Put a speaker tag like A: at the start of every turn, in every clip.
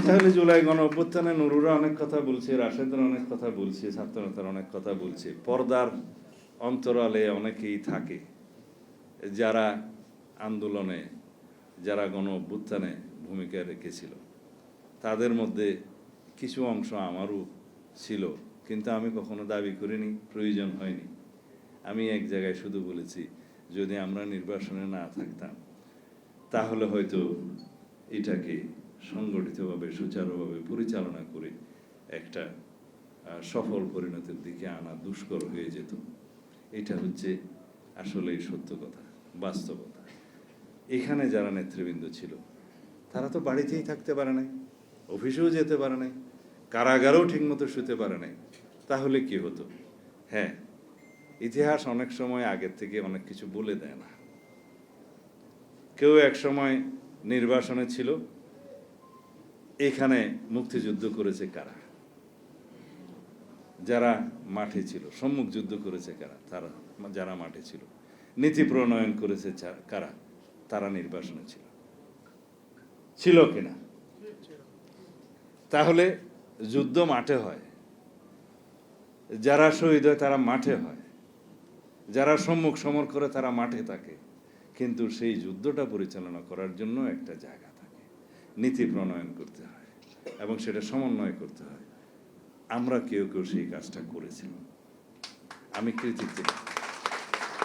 A: তাহলে জুলাই গণ অভ্যুত্থানে নুরুরা অনেক কথা বলছে, রাশেদরা অনেক কথা বলছে, ছাত্রনেতারা অনেক কথা বলছে। পর্দার অন্তরালে অনেকেই থাকে যারা আন্দোলনে, যারা গণ অভ্যুত্থানে ভূমিকা রেখেছিল। তাদের মধ্যে কিছু অংশ আমারও ছিল, কিন্তু আমি কখনো দাবি করিনি, প্রয়োজন হয়নি। আমি এক জায়গায় শুধু বলেছি, যদি আমরা নির্বাসনে না থাকতাম তাহলে হয়তো এটাকে সংগঠিতভাবে সুচারুভাবে পরিচালনা করে একটা সফল পরিণতির দিকে আনা দুষ্কর হয়ে যেত। এটা হচ্ছে আসলে সত্য কথা, বাস্তবতা। এখানে যারা নেতৃবৃন্দ ছিল তারা তো বাড়িতেই থাকতে পারে নাই, অফিসেও যেতে পারে নাই, কারাগারেও ঠিকমতো শুতে পারে নাই। তাহলে কি হতো? হ্যাঁ, ইতিহাস অনেক সময় আগের থেকে অনেক কিছু বলে দেয় না। কেউ এক সময় নির্বাসনে ছিল, এখানে মুক্তিযুদ্ধ করেছে কারা? যারা মাঠে ছিল। সম্মুখ যুদ্ধ করেছে কারা? তারা, যারা মাঠে ছিল। নীতি প্রণয়ন করেছে কারা? তারা নির্বাসনে ছিল। ছিল কিনা? তাহলে যুদ্ধ মাঠে হয়, যারা শহীদ হয় তারা মাঠে হয়, যারা সম্মুখ সমর করে তারা মাঠে থাকে। কিন্তু সেই যুদ্ধটা পরিচালনা করার জন্য একটা জায়গা থাকে, নীতি প্রণয়ন করতে হয় এবং সেটা সমন্বয় করতে হয়। আমরা কেউ কেউ সেই কাজটা করেছিলাম। আমি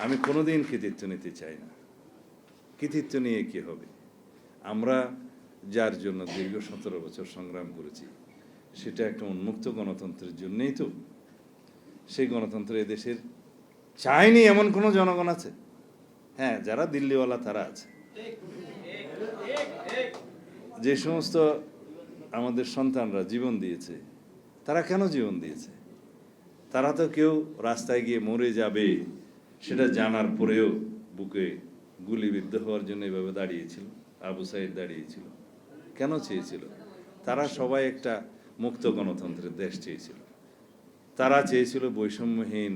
A: আমি কোনোদিন কৃতিত্ব নিতে চাই না। কৃতিত্ব নিয়ে কি হবে? আমরা যার জন্য দীর্ঘ 17 বছর সংগ্রাম করেছি সেটা একটা উন্মুক্ত গণতন্ত্রের জন্যই তো। সেই গণতন্ত্র এদেশের চায়নি এমন কোনো জনগণ আছে? হ্যাঁ, যারা দিল্লিওয়ালা তারা আছে। যে সমস্ত আমাদের সন্তানরা জীবন দিয়েছে, তারা কেন জীবন দিয়েছে? তারা তো কেউ রাস্তায় গিয়ে মরে যাবে সেটা জানার পরেও বুকে গুলিবিদ্ধ হওয়ার জন্য এভাবে দাঁড়িয়েছিল। আবু সাইদ দাঁড়িয়েছিল, কেন চেয়েছিল? তারা সবাই একটা মুক্ত গণতন্ত্রের দেশ চেয়েছিল। তারা চেয়েছিল বৈষম্যহীন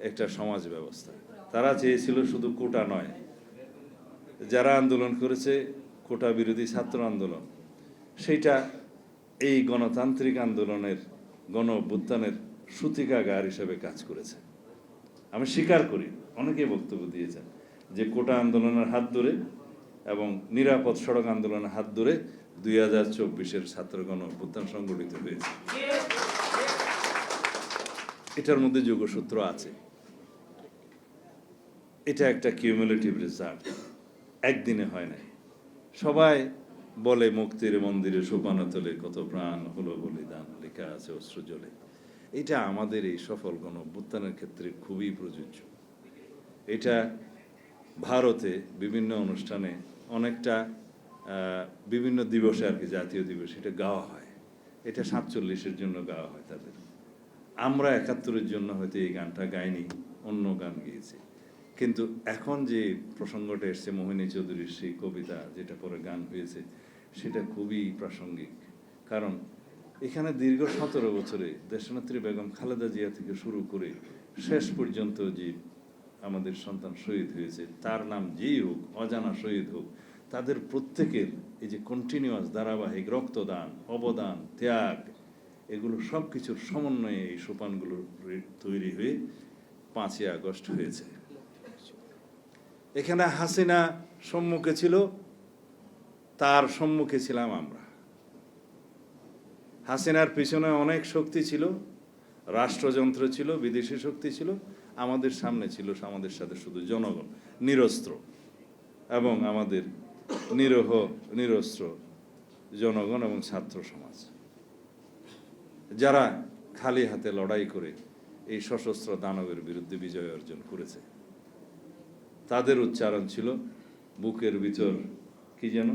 A: একটা সমাজ ব্যবস্থা। তারা চেয়েছিল শুধু কোটা নয়, যারা আন্দোলন করেছে কোটা বিরোধী ছাত্র আন্দোলন, সেইটা এই গণতান্ত্রিক আন্দোলনের, গণ অভ্যুত্থানের সূতিকাগার হিসেবে কাজ করেছে। আমি স্বীকার করি, অনেকে বক্তব্য দিয়েছেন যে কোটা আন্দোলনের হাত ধরে এবং নিরাপদ সড়ক আন্দোলনের হাত ধরে 2024-এর ছাত্র গণ অভ্যুত্থান সংগঠিত হয়েছে। এটার মধ্যে যোগসূত্র আছে। এটা একটা কিউমুলেটিভ রেজাল্ট, একদিনে হয় নাই। সবাই বলে মুক্তির মন্দিরে সোপানতলে কত প্রাণ হলো বলিদান, লেখা আছে অশ্রু জলে। এটা আমাদের এই সফল গণ অভ্যুত্থানের ক্ষেত্রে খুবই প্রযোজ্য। এটা ভারতে বিভিন্ন অনুষ্ঠানে অনেকটা বিভিন্ন দিবসে আর কি, জাতীয় দিবস, এটা গাওয়া হয়। এটা 47-এর জন্য গাওয়া হয় তাদের। আমরা 71-এর জন্য হয়তো এই গানটা গাইনি, অন্য গান গিয়েছি। কিন্তু এখন যে প্রসঙ্গটা এসছে মোহিনী চৌধুরীর সেই কবিতা, যেটা পরে গান হয়েছে, সেটা খুবই প্রাসঙ্গিক। কারণ এখানে দীর্ঘ 17 বছরে দেশনেত্রী বেগম খালেদা জিয়া থেকে শুরু করে শেষ পর্যন্ত যে আমাদের সন্তান শহীদ হয়েছে, তার নাম যেই হোক, অজানা শহীদ হোক, তাদের প্রত্যেকের এই যে কন্টিনিউয়াস ধারাবাহিক রক্তদান, অবদান, ত্যাগ, এগুলো সব কিছুর সমন্বয়ে এই সোপানগুলো তৈরি হয়ে 5ই আগস্ট হয়েছে। এখানে হাসিনা সম্মুখে ছিল, তার সম্মুখে ছিলাম আমরা। হাসিনার পিছনে অনেক শক্তি ছিল, রাষ্ট্রযন্ত্র ছিল, বিদেশি শক্তি ছিল। আমাদের সামনে ছিল আমাদের সাথে শুধু জনগণ, নিরস্ত্র, এবং আমাদের নিরস্ত্র জনগণ এবং ছাত্র সমাজ, যারা খালি হাতে লড়াই করে এই সশস্ত্র দানবের বিরুদ্ধে বিজয় অর্জন করেছে। তাদের উচ্চারণ ছিল বুকের ভিতর কি যেন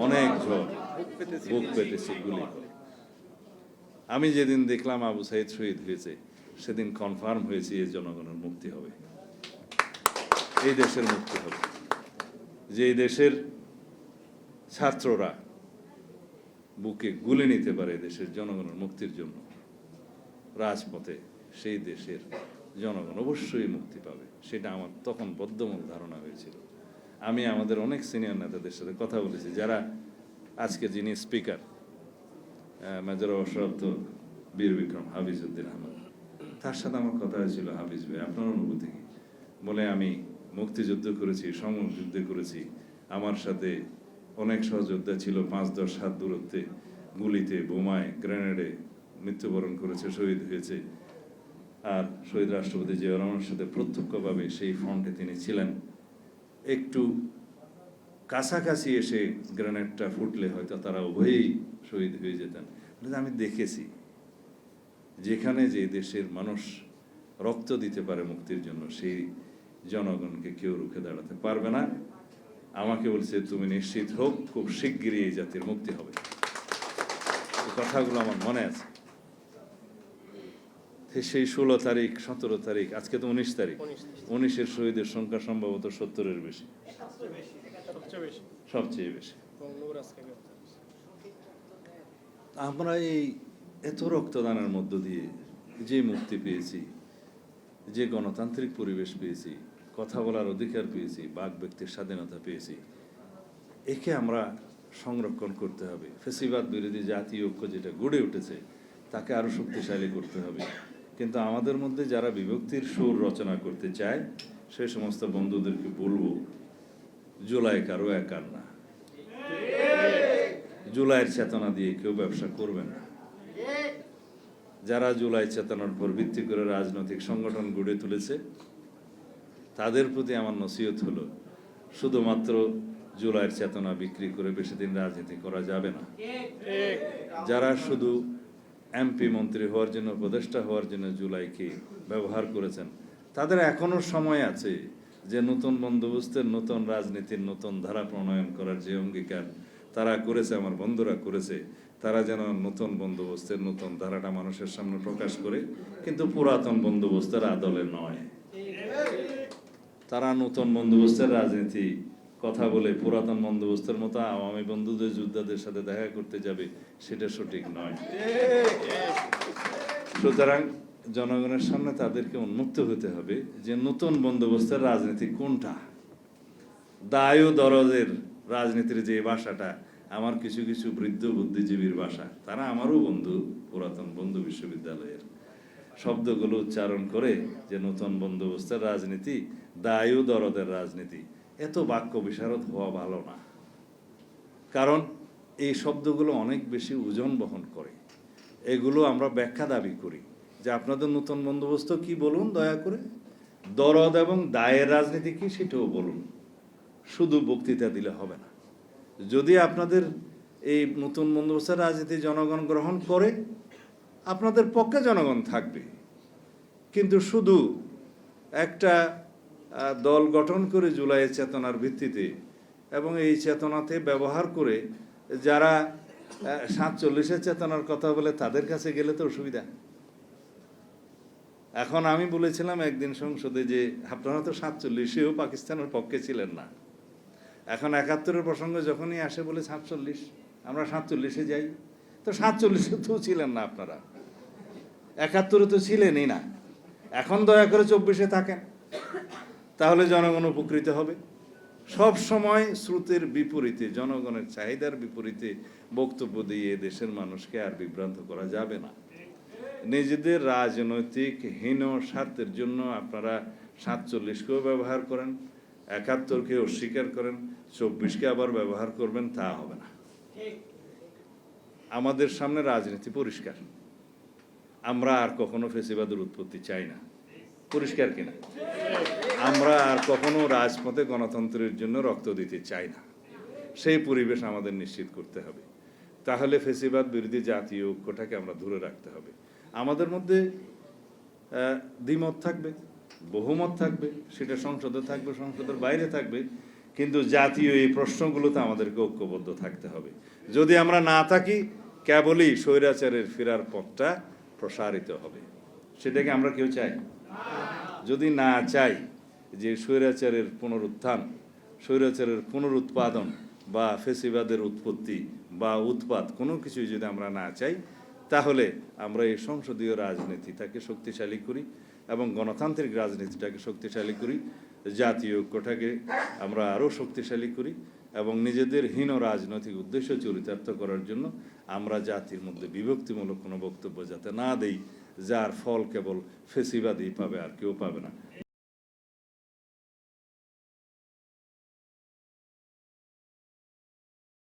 A: অনেক ঝড়, বুক পেতেছে গুলি। আমি যেদিন দেখলাম আবু সাইদ শহীদ হয়েছে, সেদিন কনফার্ম হয়েছে এই জনগণের মুক্তি হবে, এই দেশের মুক্তি হবে। যে এই দেশের ছাত্ররা বুকে গুলি নিতে পারে দেশের জনগণের মুক্তির জন্য রাজপথে, সেই দেশের জনগণ অবশ্যই মুক্তি পাবে। সেটা আমার তখন বদ্ধমূল ধারণা হয়েছিল। আমি আমাদের অনেক সিনিয়র নেতাদের সাথে কথা বলেছি, যারা আজকে যিনি স্পিকার মেজর অবসরপ্রাপ্ত বীর বিক্রম হাফিজ উদ্দিন আহমদ, তার সাথে আমার কথা হয়েছিল, হাফিজ ভাই আপনার অনুভূতি কি? বলে আমি মুক্তিযুদ্ধ করেছি, সমর যুদ্ধ করেছি, আমার সাথে অনেক সহযোদ্ধা ছিল, 5-10 হাত দূরত্বে গুলিতে, বোমায়, গ্রেনেডে মৃত্যুবরণ করেছে, শহীদ হয়েছে। আর শহীদ রাষ্ট্রপতি জিয়াউর রহমানের সাথে প্রত্যক্ষভাবে সেই ফ্রন্টে তিনি ছিলেন। একটু কাছাকাছি এসে গ্রেনেডটা ফুটলে হয়তো তারা উভয়েই শহীদ হয়ে যেতেন। আমি দেখেছি যেখানে যে দেশের মানুষ রক্ত দিতে পারে মুক্তির জন্য, সেই জনগণকে কেউ রুখে দাঁড়াতে পারবে না। আমাকে বলছে তুমি নিশ্চিত হোক, খুব শিগগিরই এই জাতির মুক্তি হবে। এই কথাগুলো আমার মনে আছে। সেই 16 তারিখ, 17 তারিখ, আজকে তো 19 তারিখ, 19-এর শহীদের সংখ্যা সম্ভবত 70-এর বেশি, সবচেয়ে বেশি। আমরা এই এত রক্তদানের মধ্য দিয়ে যে মুক্তি পেয়েছি, যে গণতান্ত্রিক পরিবেশ পেয়েছি, কথা বলার অধিকার পেয়েছি, বাক ব্যক্তির স্বাধীনতা পেয়েছি, একে আমরা সংরক্ষণ করতে হবে। ফ্যাসিবাদ বিরোধী জাতীয় ঐক্য যেটা গড়ে উঠেছে তাকে আরো শক্তিশালী করতে হবে। কিন্তু আমাদের মধ্যে যারা বিভক্তির সুর রচনা করতে চায়, সে সমস্ত বন্ধুদেরকে বলবো, জুলাই কারো একার না। জুলাইয়ের চেতনা দিয়ে কেউ ব্যবসা করবে না। যারা জুলাই চেতনার উপর ভিত্তি করে রাজনৈতিক সংগঠন গড়ে তুলেছে, তাদের প্রতি আমার নসিহত হলো, শুধুমাত্র জুলাইয়ের চেতনা বিক্রি করে বেশি দিন রাজনীতি করা যাবে না। যারা শুধু এমপি মন্ত্রী হওয়ার জন্য, উপদেষ্টা হওয়ার জন্য জুলাইকে ব্যবহার করেছেন, তাদের এখনো সময় আছে যে নতুন বন্দোবস্তের, নতুন রাজনীতির নতুন ধারা প্রণয়ন করার যে অঙ্গীকার তারা করেছে, আমার বন্ধুরা করেছে, তারা যেন নতুন বন্দোবস্তের নতুন ধারাটা মানুষের সামনে প্রকাশ করে, কিন্তু পুরাতন বন্দোবস্তের আদলে নয়। তারা নতুন বন্দোবস্তের রাজনীতি কথা বলে পুরাতন বন্দোবস্তের মতো আওয়ামী বন্ধুদের, যোদ্ধাদের সাথে দেখা করতে যাবে, সেটা সঠিক নয়। সুতরাং জনগণের সামনে তাদেরকে উন্মুক্ত হতে হবে যে নতুন বন্দোবস্তের রাজনীতি কোনটা। দায় ও দরদের রাজনীতির যে ভাষাটা, আমার কিছু কিছু বৃদ্ধ বুদ্ধিজীবীর ভাষা, তারা আমারও বন্ধু, পুরাতন বন্ধু বিশ্ববিদ্যালয়ের, শব্দগুলো উচ্চারণ করে যে নতুন বন্দোবস্তের রাজনীতি, দায় ও দরদের রাজনীতি, এত বাক্য বিশারদ হওয়া ভালো না। কারণ এই শব্দগুলো অনেক বেশি ওজন বহন করে। এগুলো আমরা ব্যাখ্যা দাবি করি যে আপনাদের নতুন বন্দোবস্ত কি বলুন দয়া করে, দরদ এবং দায়ের রাজনীতি কি সেটাও বলুন। শুধু বক্তৃতা দিলে হবে না। যদি আপনাদের এই নতুন বন্দোবস্তের রাজনীতি জনগণ গ্রহণ করে, আপনাদের পক্ষে জনগণ থাকবে। কিন্তু শুধু একটা দল গঠন করে জুলাইয়ের চেতনার ভিত্তিতে এবং এই চেতনাতে ব্যবহার করে যারা 47-এর চেতনার কথা বলে, তাদের কাছে গেলে তো অসুবিধা। এখন আমি বলেছিলাম একদিন সংসদে যে আপনারা তো 47-এও পাকিস্তানের পক্ষে ছিলেন না। এখন 71-এর প্রসঙ্গ যখনই আসে বলে 47, আমরা 47-এ যাই। তো 47-এ তো ছিলেন না আপনারা, 71-এ তো ছিলেনই না। এখন দয়া করে 24-এ থাকেন, তাহলে জনগণ উপকৃত হবে। সব সময় স্রোতের বিপরীতে, জনগণের চাহিদার বিপরীতে বক্তব্য দিয়ে দেশের মানুষকে আর বিভ্রান্ত করা যাবে না। নিজেদের রাজনৈতিক হীন স্বার্থের জন্য আপনারা 47-কেও ব্যবহার করেন, 71-কে অস্বীকার করেন, 24-কে আবার ব্যবহার করবেন, তা হবে না। আমাদের সামনে রাজনীতি পরিষ্কার। আমরা আর কখনো ফ্যাসিবাদের উৎপত্তি চাই না, পরিষ্কার কিনা? আমরা আর কখনো রাজপথে গণতন্ত্রের জন্য রক্ত দিতে চাই না। সেই পরিবেশ আমাদের নিশ্চিত করতে হবে। তাহলে ফ্যাসিবাদ বিরোধী জাতীয় ঐক্যটাকে আমরা ধরে রাখতে হবে। আমাদের মধ্যে দ্বিমত থাকবে, বহুমত থাকবে, সেটা সংসদে থাকবে, সংসদের বাইরে থাকবে, কিন্তু জাতীয় এই প্রশ্নগুলোতে আমাদেরকে ঐক্যবদ্ধ থাকতে হবে। যদি আমরা না থাকি, কেবলই স্বৈরাচারের ফেরার পথটা প্রসারিত হবে। সেটাকে আমরা কেউ চাই? যদি না চাই যে স্বৈরাচারের পুনরুত্থান, স্বৈরাচারের পুনরুৎপাদন বা ফ্যাসিবাদের উৎপত্তি বা উৎপাত, কোনো কিছুই যদি আমরা না চাই, তাহলে আমরা এই সংসদীয় রাজনীতিটাকে শক্তিশালী করি এবং গণতান্ত্রিক রাজনীতিটাকে শক্তিশালী করি, জাতীয় ঐক্যটাকে আমরা আরও শক্তিশালী করি, এবং নিজেদের হীন রাজনৈতিক উদ্দেশ্য চরিতার্থ করার জন্য আমরা জাতির মধ্যে বিভক্তিমূলক কোনো বক্তব্য যাতে না দেই, যার ফল কেবল ফেসিবাদই পাবে, আর কেউ পাবে না।